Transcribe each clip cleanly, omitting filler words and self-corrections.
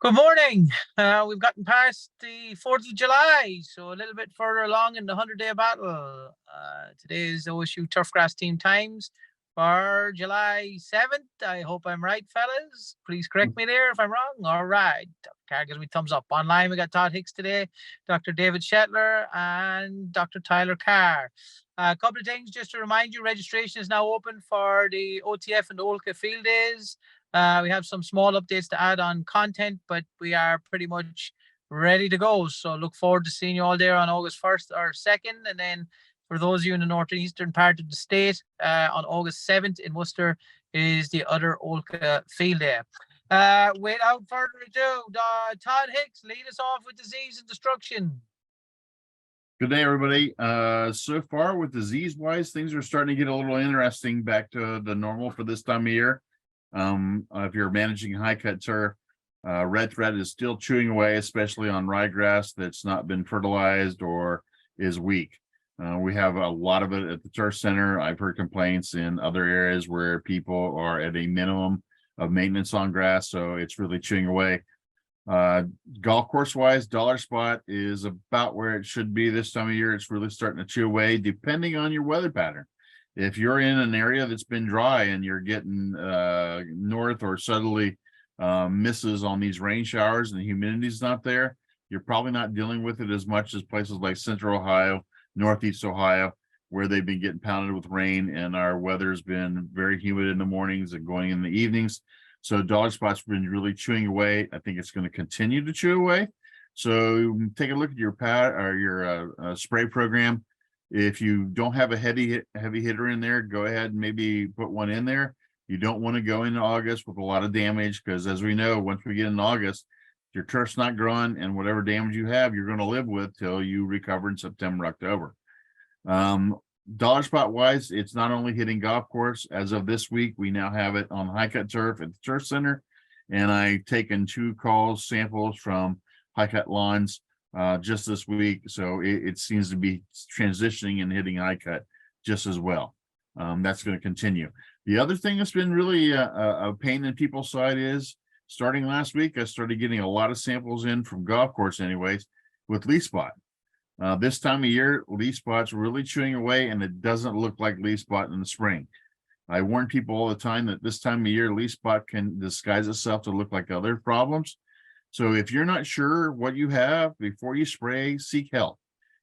Good morning. We've gotten past the 4th of July, so a little bit further along in the 100-day battle. Today is OSU Turfgrass team times for July 7th. I hope I'm right, fellas. Please correct me there if I'm wrong. All right. Carr gives me thumbs up. Online, we got Todd Hicks today, Dr. David Shetlar, and Dr. Tyler Carr. A couple of things just to remind you, registration is now open for the OTF and the OLCA field days. We have some small updates to add on content, but we are pretty much ready to go. So look forward to seeing you all there on August 1st or 2nd. And then for those of you in the northeastern part of the state, on August 7th in Worcester is the other Olca field day. Without further ado, Todd Hicks, lead us off with disease and destruction. Good day, everybody. So far with disease-wise, things are starting to get a little interesting back to the normal for this time of year. If you're managing high cut turf, red thread is still chewing away, especially on ryegrass that's not been fertilized or is weak. We have a lot of it at the turf center. I've heard complaints in other areas where people are at a minimum of maintenance on grass, so it's really chewing away. Golf course wise, dollar spot is about where it should be this time of year. It's really starting to chew away depending on your weather pattern. If you're in an area that's been dry and you're getting north or southerly misses on these rain showers and the humidity's not there, you're probably not dealing with it as much as places like Central Ohio, Northeast Ohio, where they've been getting pounded with rain and our weather's been very humid in the mornings and going in the evenings. So dollar spot's been really chewing away. I think it's going to continue to chew away. So take a look at your pad or your spray program. If you don't have a heavy hitter in there, go ahead and maybe put one in there. You don't want to go into August with a lot of damage because, as we know, once we get in August, your turf's not growing, and whatever damage you have, you're going to live with till you recover in September, October. Dollar spot wise, it's not only hitting golf course. As of this week, we now have it on high cut turf at the turf center, and I've taken 2 samples from high cut lawns just this week, so it seems to be transitioning and hitting high cut just as well. That's going to continue. The other thing that's been really a pain in people's side is starting last week, I started getting a lot of samples in from golf course anyways with leaf spot. This time of year, leaf spot's really chewing away, and it doesn't look like leaf spot in the spring. I warn people all the time that this time of year, leaf spot can disguise itself to look like other problems. So if you're not sure what you have before you spray, seek help.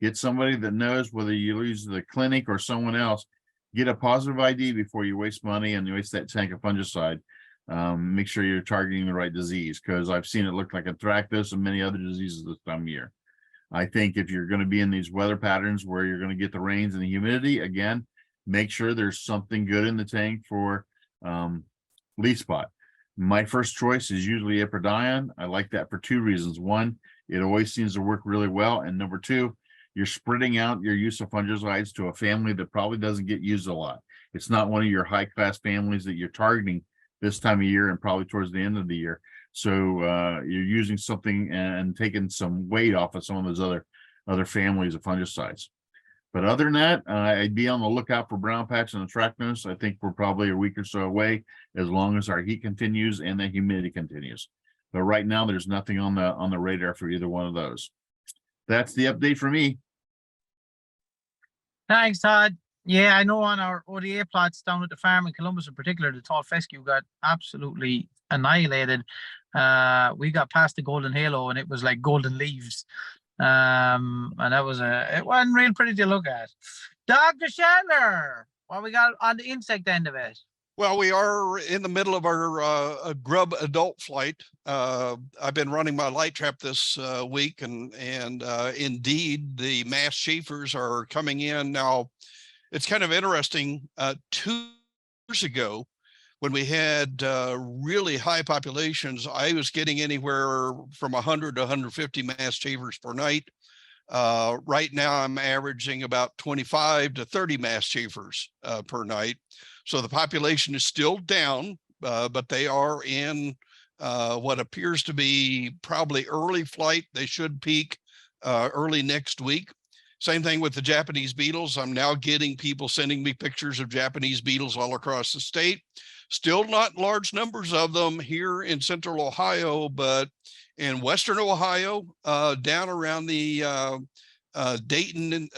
Get somebody that knows, whether you use the clinic or someone else. Get a positive ID before you waste money and you waste that tank of fungicide. Make sure you're targeting the right disease, because I've seen it look like anthracnose and many other diseases this time of year. I think if you're going to be in these weather patterns where you're going to get the rains and the humidity, again, make sure there's something good in the tank for leaf spot. My first choice is usually Iprodion. I like that for 2 reasons. One, it always seems to work really well. And number 2, you're spreading out your use of fungicides to a family that probably doesn't get used a lot. It's not one of your high class families that you're targeting this time of year and probably towards the end of the year. So you're using something and taking some weight off of some of those other families of fungicides. But other than that, I'd be on the lookout for brown patch and anthracnose. I think we're probably a week or so away, as long as our heat continues and the humidity continues. But right now, there's nothing on the radar for either one of those. That's the update for me. Thanks, Todd. Yeah, I know on our ODA plots down at the farm in Columbus in particular, the tall fescue got absolutely annihilated. We got past the golden halo and it was like golden leaves. And that was it wasn't real pretty to look at. Dr. Shetlar, what we got on the insect end of it? Well, we are in the middle of our grub adult flight. I've been running my light trap this week, and indeed the mass chafers are coming in now. It's kind of interesting. 2 years ago, when we had really high populations, I was getting anywhere from 100 to 150 mass chafers per night. Right now, I'm averaging about 25 to 30 mass chafers per night. So the population is still down, but they are in what appears to be probably early flight. They should peak early next week. Same thing with the Japanese beetles. I'm now getting people sending me pictures of Japanese beetles all across the state. Still not large numbers of them here in central Ohio, but In Western Ohio, down around the Dayton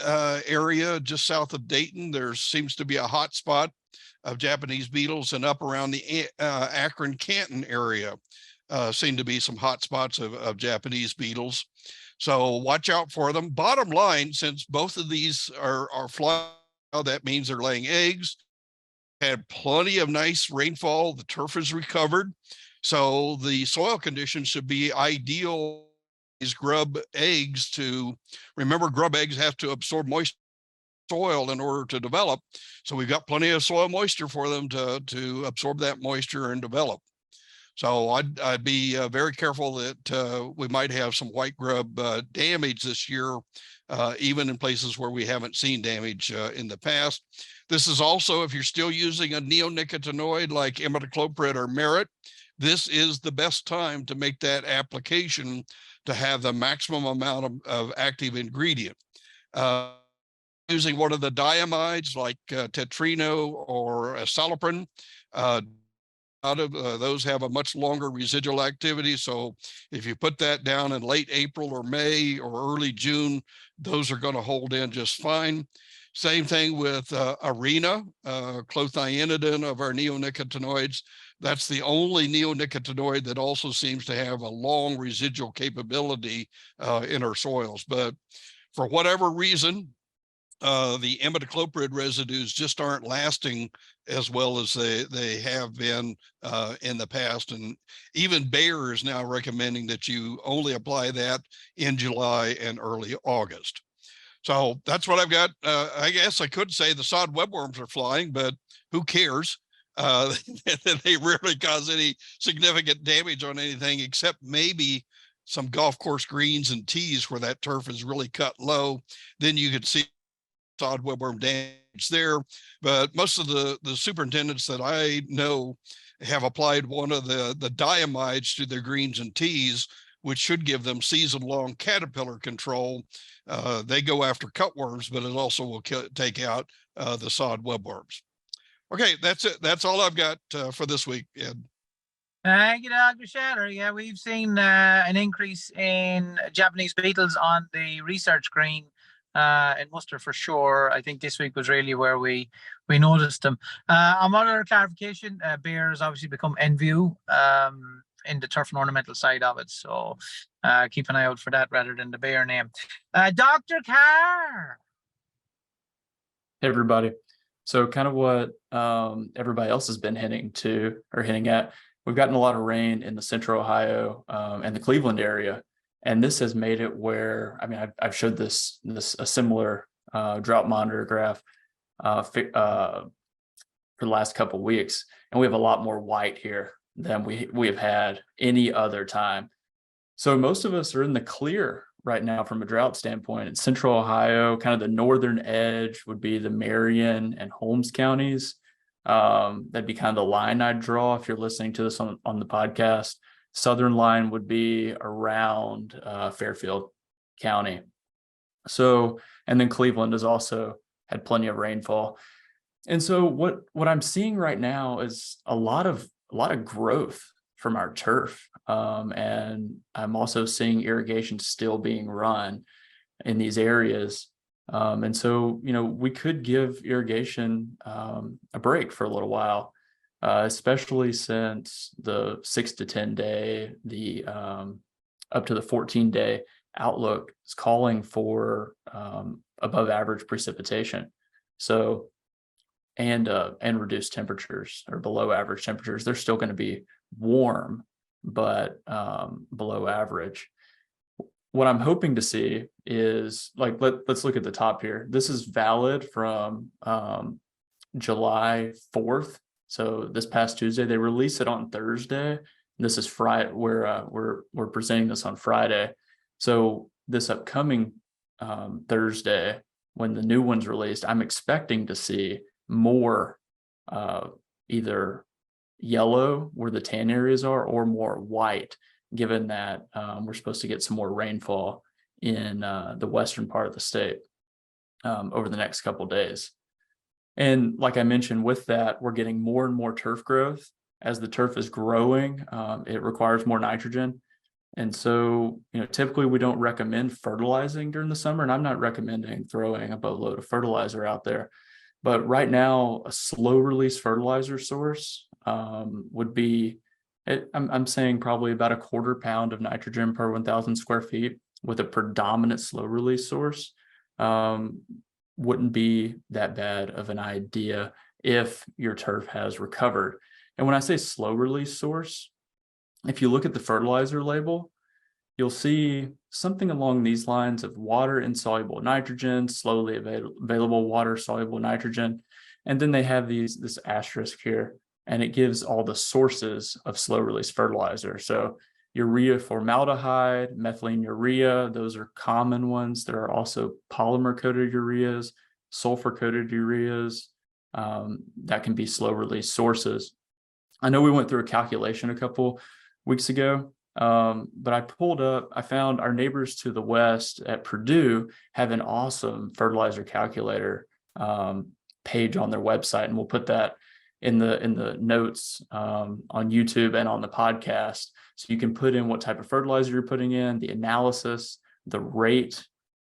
area, just south of Dayton, there seems to be a hot spot of Japanese beetles, and up around the Akron Canton area seem to be some hot spots of Japanese beetles. So watch out for them. Bottom line, since both of these are flying, that means they're laying eggs. Had plenty of nice rainfall. The turf is recovered. So the soil conditions should be ideal. These grub eggs remember, grub eggs have to absorb moisture soil in order to develop. So we've got plenty of soil moisture for them to absorb that moisture and develop. So I'd be very careful that we might have some white grub damage this year, even in places where we haven't seen damage in the past. This is also, if you're still using a neonicotinoid like imidacloprid or merit, this is the best time to make that application to have the maximum amount of active ingredient. Using one of the diamides like tetrino or citalopram, those have a much longer residual activity. So if you put that down in late April or May or early June, those are going to hold in just fine. Same thing with arena, clothianidin of our neonicotinoids. That's the only neonicotinoid that also seems to have a long residual capability in our soils. But for whatever reason, the imidacloprid residues just aren't lasting as well as they have been in the past. And even Bayer is now recommending that you only apply that in July and early August. So that's what I've got. I guess I could say the sod webworms are flying, but who cares? They rarely cause any significant damage on anything except maybe some golf course greens and tees where that turf is really cut low. Then you could see sod webworm damage there. But most of the superintendents that I know have applied one of the diamides to their greens and tees, which should give them season-long caterpillar control. They go after cutworms, but it also will take out the sod webworms. Okay, that's it. That's all I've got for this week, Ed. Thank you, Dr. Shetlar. Yeah, we've seen an increase in Japanese beetles on the research green in Worcester for sure. I think this week was really where we noticed them. On other clarification, Bayer has obviously become NView in the turf and ornamental side of it. So keep an eye out for that rather than the Bayer name. Dr. Carr. Hey, everybody. So kind of what everybody else has been hinting at. We've gotten a lot of rain in the central Ohio and the Cleveland area. And this has made it where, I mean, I've showed a similar drought monitor graph for the last couple of weeks. And we have a lot more white here than we have had any other time. So most of us are in the clear right now from a drought standpoint. In central Ohio, kind of the northern edge would be the Marion and Holmes counties. That'd be kind of the line I'd draw if you're listening to this on the podcast. Southern line would be around Fairfield County. So, and then Cleveland has also had plenty of rainfall. And so what I'm seeing right now is a lot of growth from our turf. And I'm also seeing irrigation still being run in these areas. And so, we could give irrigation a break for a little while, especially since the 6 to 10 day, the up to the 14-day outlook is calling for above average precipitation. So, and reduced temperatures or below average temperatures. They're still going to be warm, but below average. What I'm hoping to see is, like, let's look at the top here. This is valid from July 4th. So this past Tuesday, they released it on Thursday. This is Friday. We're presenting this on Friday. So this upcoming Thursday, when the new one's released, I'm expecting to see more either yellow where the tan areas are, or more white, given that we're supposed to get some more rainfall in the western part of the state over the next couple of days. And like I mentioned, with that, we're getting more and more turf growth. As the turf is growing, it requires more nitrogen. And so, typically we don't recommend fertilizing during the summer, and I'm not recommending throwing a boatload of fertilizer out there. But right now, a slow release fertilizer source would be, I'm saying probably about a 1/4 pound of nitrogen per 1,000 square feet with a predominant slow release source. Wouldn't be that bad of an idea if your turf has recovered. And when I say slow release source, if you look at the fertilizer label, you'll see something along these lines of water insoluble nitrogen, slowly available water soluble nitrogen. And then they have this asterisk here, and it gives all the sources of slow release fertilizer. So urea formaldehyde, methylene urea, those are common ones. There are also polymer coated ureas, sulfur coated ureas that can be slow release sources. I know we went through a calculation a couple weeks ago, but I found our neighbors to the west at Purdue have an awesome fertilizer calculator page on their website, and we'll put that in the notes on YouTube and on the podcast. So you can put in what type of fertilizer you're putting in, the analysis, the rate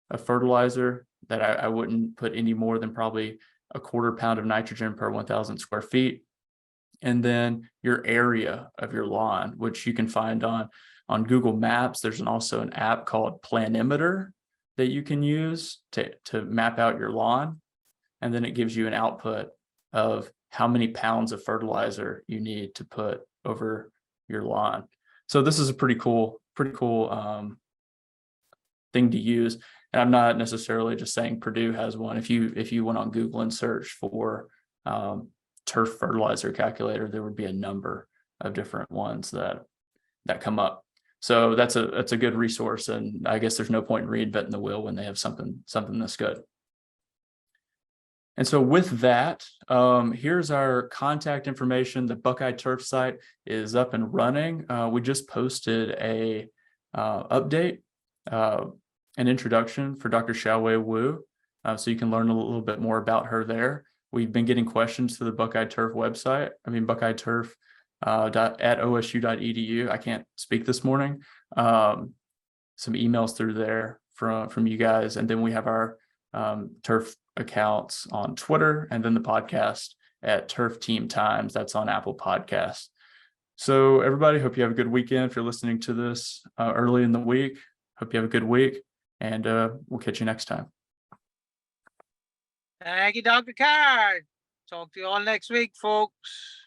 of fertilizer, that I wouldn't put any more than probably a 1/4 pound of nitrogen per 1,000 square feet. And then your area of your lawn, which you can find on Google Maps. There's also an app called Planimeter that you can use to map out your lawn. And then it gives you an output of how many pounds of fertilizer you need to put over your lawn. So this is a pretty cool thing to use. And I'm not necessarily just saying Purdue has one. If you went on Google and search for turf fertilizer calculator, there would be a number of different ones that come up. So that's a good resource, and I guess there's no point in reinventing the wheel when they have something this good. And so with that, here's our contact information. The Buckeye Turf site is up and running. We just posted a update, an introduction for Dr. Xiaowei Wu, so you can learn a little bit more about her there. We've been getting questions to the Buckeye Turf website. Buckeye Turf at osu.edu. I can't speak this morning. Some emails through there from you guys, and then we have our turf accounts on Twitter, and then the podcast at Turf Team Times. That's on Apple Podcasts. So everybody, hope you have a good weekend. If you're listening to this early in the week, hope you have a good week, and we'll catch you next time. Thank you, Dr. Carr. Talk to you all next week, folks.